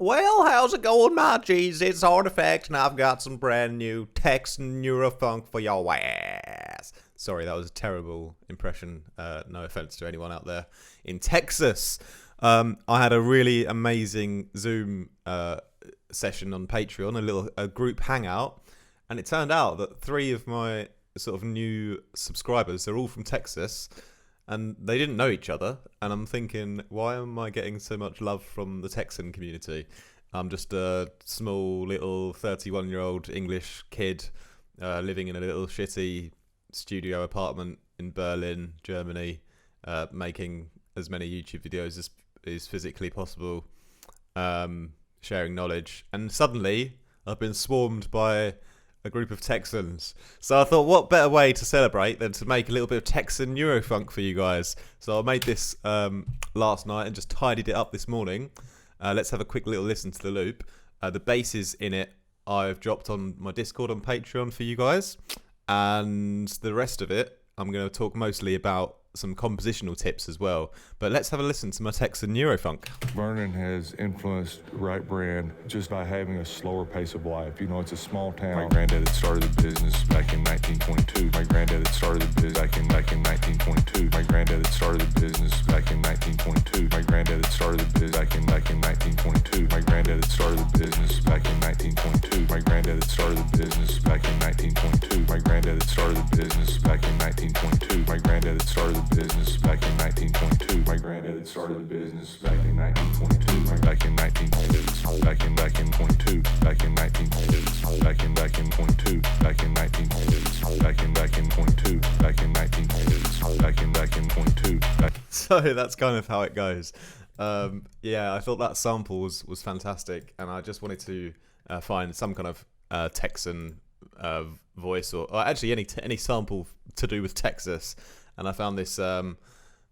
Well, how's it going, my G's? It's Artifact, and I've got some brand new Texan Neurofunk for your ass. Sorry, that was a terrible impression. No offense to anyone out there in Texas. I had a really amazing Zoom session on Patreon, a group hangout, and it turned out that 3 of my sort of new subscribers, they're all from Texas, and they didn't know each other. And I'm thinking, why am I getting so much love from the Texan community? I'm just a small little 31-year-old English kid living in a little shitty studio apartment in Berlin, Germany, making as many YouTube videos as is physically possible, sharing knowledge. And suddenly I've been swarmed by a group of Texans. So I thought, what better way to celebrate than to make a little bit of Texan Neurofunk for you guys. So I made this last night and just tidied it up this morning. Let's have a quick little listen to the loop. The basses in it I've dropped on my Discord on Patreon for you guys. And the rest of it, I'm going to talk mostly about some compositional tips as well. But let's have a listen to my Texan Neurofunk. Vernon has influenced Right Brand just by having a slower pace of life. You know, it's a small town. My granddad had started the business back in 1922. My granddad had started the business back in 1922. My granddad had started the business back in 1922. My granddad had started the business back in 1922. My granddad had started the business back in 1922. My granddad had started the business back in 1922. My granddad had started the business back in 1922. My granddad had started the business back in 1922. My granddad had started the business back in 1922. Back in 1922. Back in 22. Back in 1922. Back in 22. Back in 1922. Back in 22. Back in 1922. Back in 22. So that's kind of how it goes. Yeah, I thought that sample was fantastic, and I just wanted to find some kind of Texan voice, or actually any sample to do with Texas. And I found this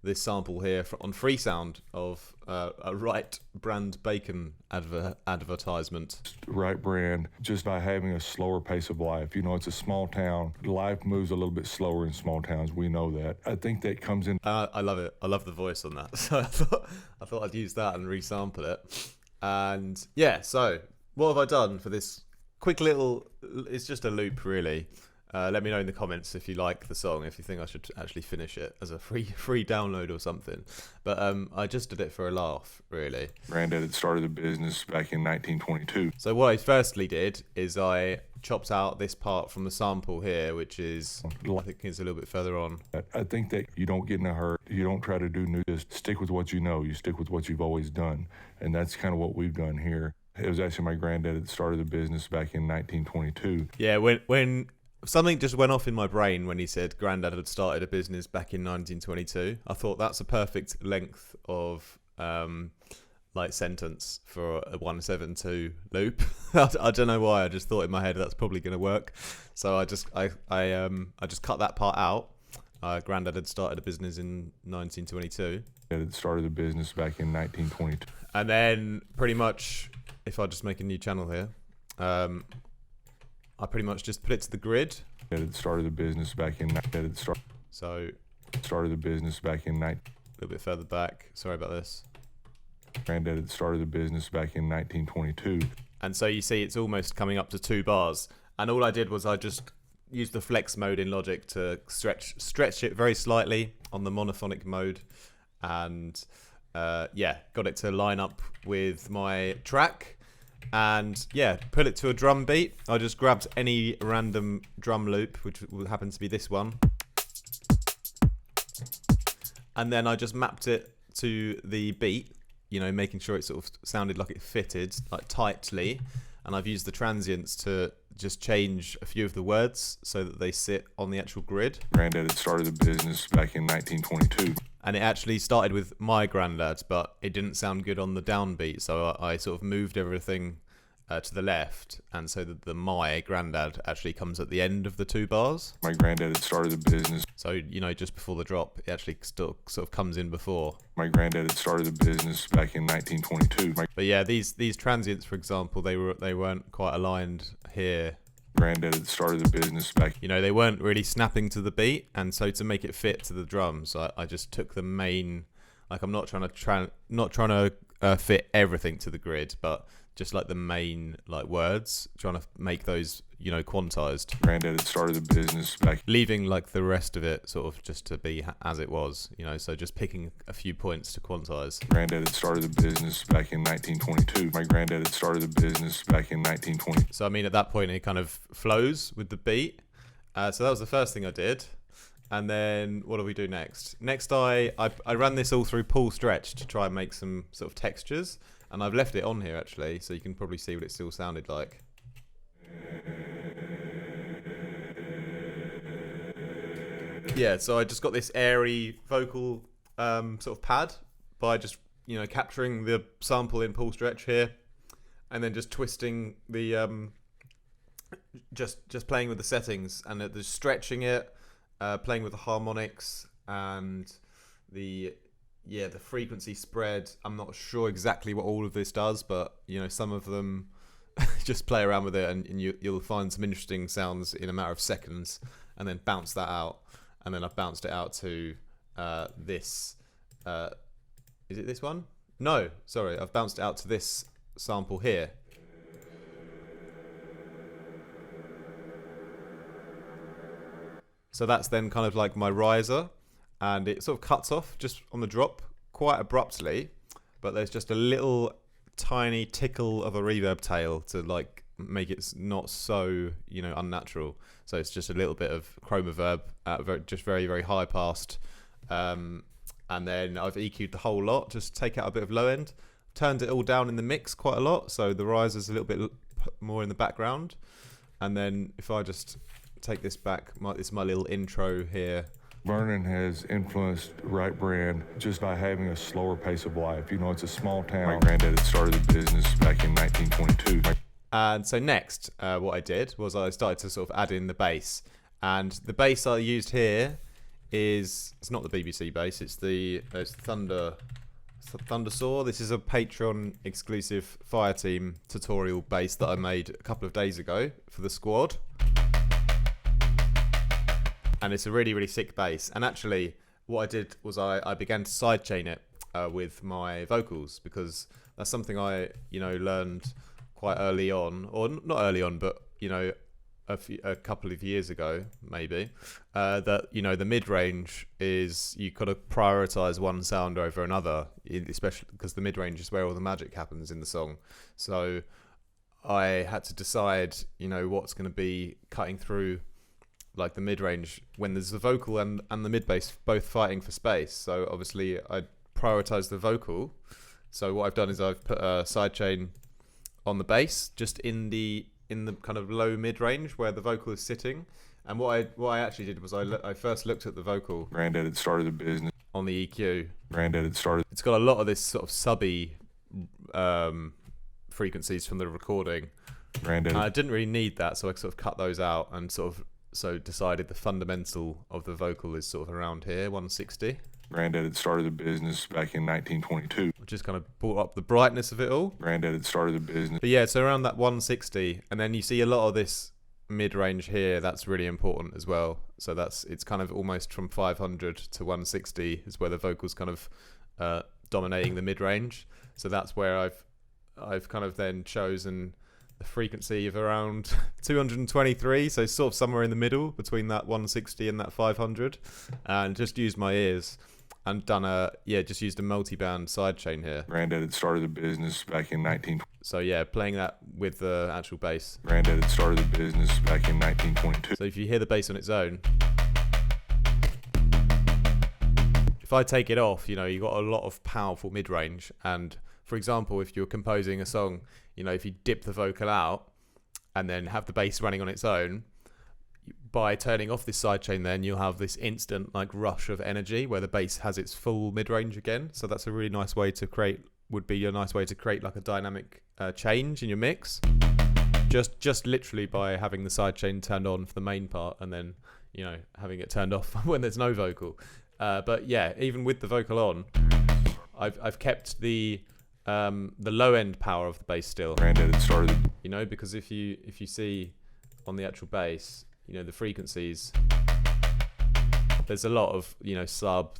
this sample here on Freesound of a Right Brand bacon advertisement. Right Brand, just by having a slower pace of life. You know, it's a small town. Life moves a little bit slower in small towns. We know that. I think that comes in. I love it. I love the voice on that. So I thought I'd use that and resample it. And yeah, so what have I done for this quick little? It's just a loop, really. Let me know in the comments if you like the song, if you think I should actually finish it as a free download or something. But I just did it for a laugh, really. Granddad had started the business back in 1922. So what I firstly did is I chopped out this part from the sample here, which is, I think it's a little bit further on. I think that you don't get in a hurry. You don't try to do new. Just stick with what you know. You stick with what you've always done. And that's kind of what we've done here. It was actually my granddad that started the business back in 1922. Yeah, when something just went off in my brain when he said Grandad had started a business back in 1922. I thought that's a perfect length of sentence for a 172 loop. I don't know why. I just thought in my head that's probably going to work. So I just cut that part out. Grandad had started a business in 1922. It had started the business back in 1922. And then pretty much, if I just make a new channel here, I pretty much just put it to the grid. It had started the business back in. So started the business back in a little bit further back. Sorry about this. Granddad had started the business back in 1922. And so you see, it's almost coming up to 2 bars. And all I did was I just used the flex mode in Logic to stretch it very slightly on the monophonic mode, and got it to line up with my track. And yeah, put it to a drum beat. I just grabbed any random drum loop, which will happen to be this one, and then I just mapped it to the beat, you know, making sure it sort of sounded like it fitted like tightly. And I've used the transients to just change a few of the words so that they sit on the actual grid. Granddad had started the business back in 1922. And it actually started with my granddad, but it didn't sound good on the downbeat, so I sort of moved everything to the left, and so that the my granddad actually comes at the end of the 2 bars. My granddad had started the business. So, you know, just before the drop, it actually still sort of comes in before. My granddad had started the business back in 1922. But yeah, these transients, for example, they weren't quite aligned here. Granddad had started the business back. You know, they weren't really snapping to the beat, and so to make it fit to the drums, I just took the main. Like, I'm not trying to fit everything to the grid, but just like the main like words, trying to make those, you know, quantized. Granddad had started the business back. Leaving like the rest of it sort of just to be as it was, you know, so just picking a few points to quantize. Granddad had started the business back in 1922. My granddad had started the business back in 1920. So I mean, at that point, it kind of flows with the beat. So that was the first thing I did. And then what do we do next? Next, I ran this all through Pull Stretch to try and make some sort of textures. And I've left it on here actually, so you can probably see what it still sounded like. Yeah, so I just got this airy vocal sort of pad by just, you know, capturing the sample in Pull Stretch here, and then just twisting the just playing with the settings and just stretching it, playing with the harmonics and the frequency spread. I'm not sure exactly what all of this does, but you know, some of them just play around with it, and you'll find some interesting sounds in a matter of seconds, and then bounce that out. And then I've bounced it out to this. Is it this one? No, sorry. I've bounced it out to this sample here. So that's then kind of like my riser, and it sort of cuts off just on the drop quite abruptly, but there's just a little tiny tickle of a reverb tail to like make it not so, you know, unnatural. So it's just a little bit of chroma verb at just very, very high passed. And then I've EQ'd the whole lot, just take out a bit of low end, turned it all down in the mix quite a lot, so the riser's a little bit more in the background. And then if I just take this back, this is my little intro here. Vernon has influenced Right Brand just by having a slower pace of life. You know, it's a small town. My granddad had started the business back in 1922. And so next, what I did was I started to sort of add in the bass. And the bass I used here it's not the BBC bass, it's Thundersaw. This is a Patreon exclusive Fireteam tutorial bass that I made a couple of days ago for the squad. And it's a really, really sick bass. And actually, what I did was I began to sidechain it with my vocals, because that's something I, you know, learned quite early on, or not early on, but, you know, a couple of years ago, maybe, that, you know, the mid-range is, you got to prioritize one sound over another, especially because the mid-range is where all the magic happens in the song. So I had to decide, you know, what's going to be cutting through like the mid-range when there's the vocal and the mid-bass both fighting for space. So obviously I prioritize the vocal. So what I've done is I've put a sidechain on the bass, just in the kind of low mid-range where the vocal is sitting. And what I actually did was I first looked at the vocal. Granddad had started the business On the EQ. Granddad had started. It's got a lot of this sort of subby frequencies from the recording. Granddad. I didn't really need that, so I sort of cut those out and decided the fundamental of the vocal is sort of around here, 160. Granddad had started the business back in 1922. Which just kind of brought up the brightness of it all. Granddad had started the business. But yeah, so around that 160, and then you see a lot of this mid-range here. That's really important as well. So it's kind of almost from 500 to 160 is where the vocal's kind of dominating the mid-range. So that's where I've kind of then chosen the frequency of around 223, so sort of somewhere in the middle between that 160 and that 500, and just used my ears and just used a multi-band sidechain here. Granddad had started the business back in 19. So yeah, playing that with the actual bass. Granddad had started the business back in 1922. So if you hear the bass on its own, if I take it off, you know, you've got a lot of powerful mid-range. And for example, if you're composing a song, you know, if you dip the vocal out and then have the bass running on its own, by turning off this sidechain, then you'll have this instant like rush of energy where the bass has its full mid-range again. So that's a really nice way to create, like a dynamic change in your mix. Just literally by having the sidechain turned on for the main part and then, you know, having it turned off when there's no vocal. But yeah, even with the vocal on, I've kept the low end power of the bass still. Granddad had started. You know, because if you see on the actual bass, you know, the frequencies, there's a lot of, you know,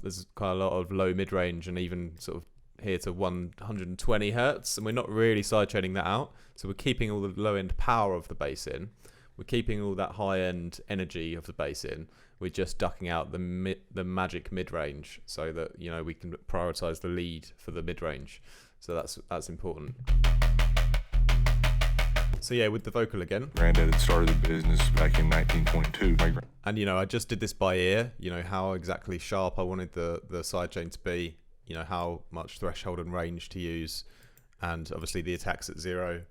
there's quite a lot of low mid range and even sort of here to 120 hertz, and we're not really sidechaining that out. So we're keeping all the low end power of the bass in. We're keeping all that high end energy of the bass in. We're just ducking out the magic mid range, so that we can prioritize the lead for the mid range. So that's important. So yeah, with the vocal again. Granddad had started the business back in 1922. And I just did this by ear. How exactly sharp I wanted the sidechain to be. How much threshold and range to use, and obviously the attack's at 0.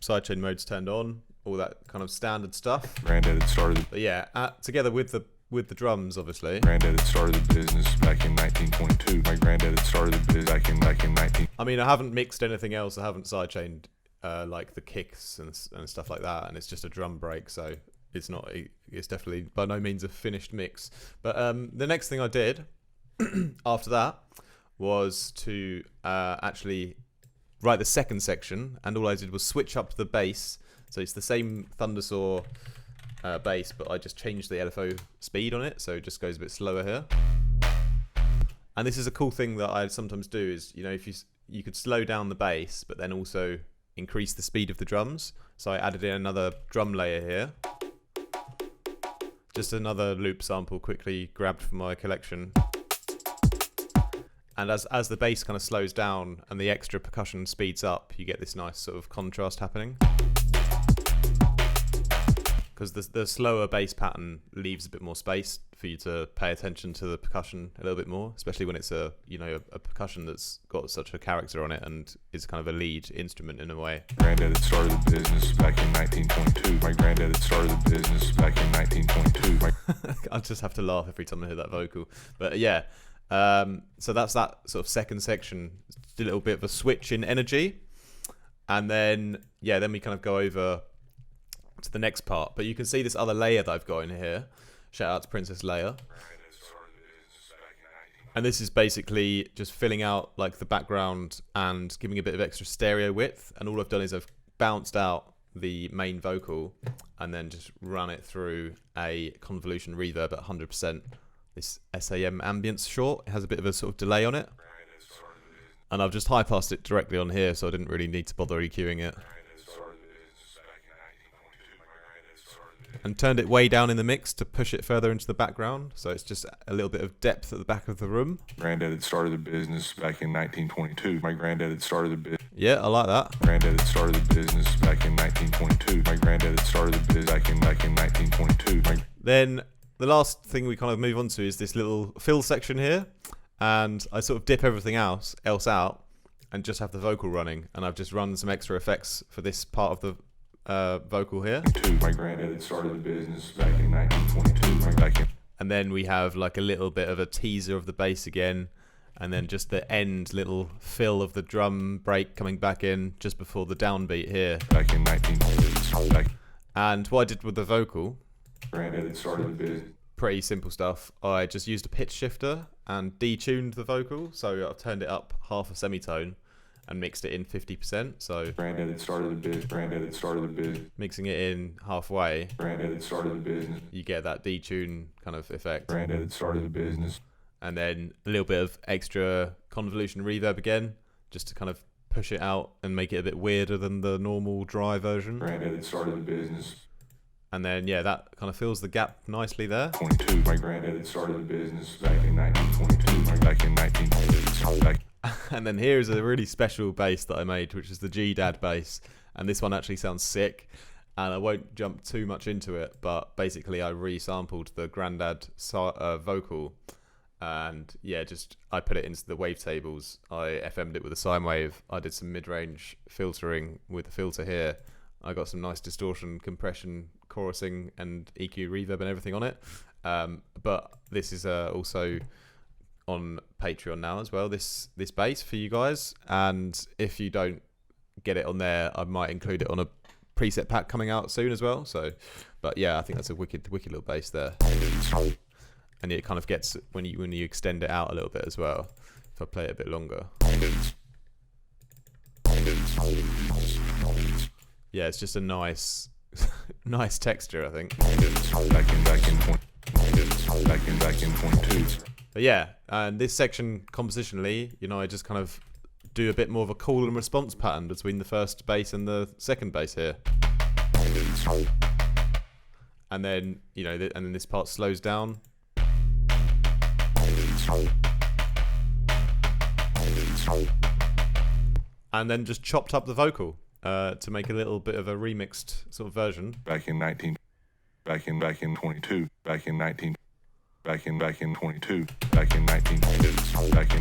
Sidechain mode's turned on. All that kind of standard stuff. Granddad had started. But yeah, together with the drums, obviously. Granddad had started the business back in 1922. My granddad had started the business back in 19. I mean, I haven't mixed anything else. I haven't sidechained like the kicks and stuff like that, and it's just a drum break, so it's definitely by no means a finished mix. But the next thing I did after that was to actually write the second section, and all I did was switch up the bass. So it's the same Thundersaw bass, but I just changed the LFO speed on it, so it just goes a bit slower here. And this is a cool thing that I sometimes do is, if you could slow down the bass, but then also increase the speed of the drums. So I added in another drum layer here. Just another loop sample quickly grabbed from my collection. And as the bass kind of slows down and the extra percussion speeds up, you get this nice sort of contrast happening. Because the slower bass pattern leaves a bit more space for you to pay attention to the percussion a little bit more, especially when it's a percussion that's got such a character on it and is kind of a lead instrument in a way. Granddad had started the business back in 1922. My granddad had started the business back in 1922. I just have to laugh every time I hear that vocal. But yeah, so that's that sort of second section. Just a little bit of a switch in energy, and then we kind of go over to the next part. But you can see this other layer that I've got in here. Shout out to Princess Leia. And this is basically just filling out like the background and giving a bit of extra stereo width. And all I've done is I've bounced out the main vocal and then just run it through a convolution reverb at 100%. This SAM ambience short, it has a bit of a sort of delay on it. And I've just high-passed it directly on here, so I didn't really need to bother EQing it. And turned it way down in the mix to push it further into the background, so it's just a little bit of depth at the back of the room. Granddad had started the business back in 1922. My granddad had started the business. Yeah, I like that. Granddad had started the business back in 1922. My granddad had started the business back in 1922. Then the last thing we kind of move on to is this little fill section here, and I sort of dip everything else out and just have the vocal running, and I've just run some extra effects for this part of the vocal here. My granddad had started the business back in 1922. And then we have like a little bit of a teaser of the bass again, and then just the end little fill of the drum break coming back in just before the downbeat here. Back in 1922. And what I did with the vocal, granddad had started the business. Pretty simple stuff. I just used a pitch shifter and detuned the vocal, so I've turned it up half a semitone and mixed it in 50%. So granddad had started the business. Granddad had started the business. Mixing it in halfway. Granddad had started the business. You get that detune kind of effect. Granddad had started the business. And then a little bit of extra convolution reverb again, just to kind of push it out and make it a bit weirder than the normal dry version. Granddad had started the business. And then that kind of fills the gap nicely there. 22. My granddad had started the business back in 1922. Back in 1922. And then here is a really special bass that I made, which is the G-Dad bass. And this one actually sounds sick. And I won't jump too much into it, but basically I resampled the Grandad vocal. And I put it into the wavetables. I FM'd it with a sine wave. I did some mid-range filtering with the filter here. I got some nice distortion, compression, chorusing, and EQ reverb and everything on it. But this is also on Patreon now as well, this bass for you guys. And if you don't get it on there, I might include it on a preset pack coming out soon as well. So, but yeah, I think that's a wicked little bass there. And it kind of gets when you extend it out a little bit as well. If I play it a bit longer. Yeah, it's just a nice texture, I think. Back in point two. But yeah, and this section compositionally, I just kind of do a bit more of a call and response pattern between the first bass and the second bass here. And then, you know, and then this part slows down. And then just chopped up the vocal to make a little bit of a remixed sort of version. Back in 22, back in 19, back in 19, back in 22, back in 22, back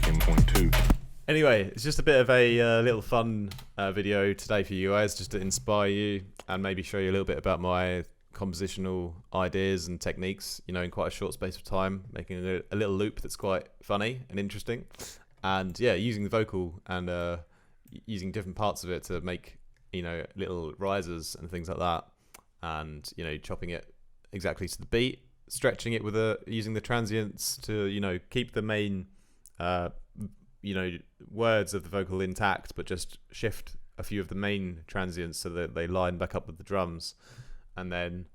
in 22. Anyway, it's just a bit of a little fun video today for you guys, just to inspire you and maybe show you a little bit about my compositional ideas and techniques, you know, in quite a short space of time, making a little loop that's quite funny and interesting. And yeah, using the vocal and using different parts of it to make, you know, little risers and things like that. And, you know, chopping it exactly to the beat, stretching it with using the transients to, you know, keep the main, you know, words of the vocal intact, but just shift a few of the main transients so that they line back up with the drums. And then,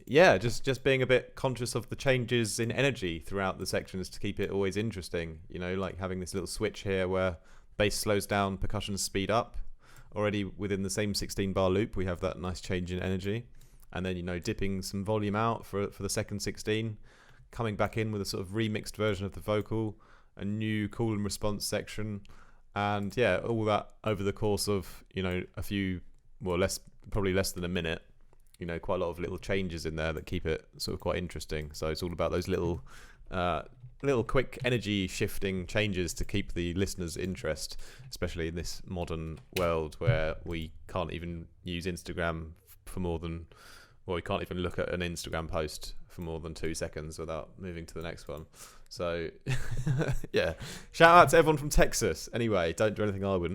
yeah, just being a bit conscious of the changes in energy throughout the sections to keep it always interesting. You know, like having this little switch here where bass slows down, percussion speed up. Already within the same 16-bar loop, we have that nice change in energy. And then, you know, dipping some volume out for the second 16, coming back in with a sort of remixed version of the vocal, a new call and response section. And yeah, all that over the course of, you know, a few, well, probably less than a minute. You know, quite a lot of little changes in there that keep it sort of quite interesting. So it's all about those little quick energy shifting changes to keep the listener's interest, especially in this modern world where we can't even use Instagram for more than, well, we can't even look at an Instagram post for more than 2 seconds without moving to the next one. So yeah, shout out to everyone from Texas. Anyway, don't do anything I wouldn't.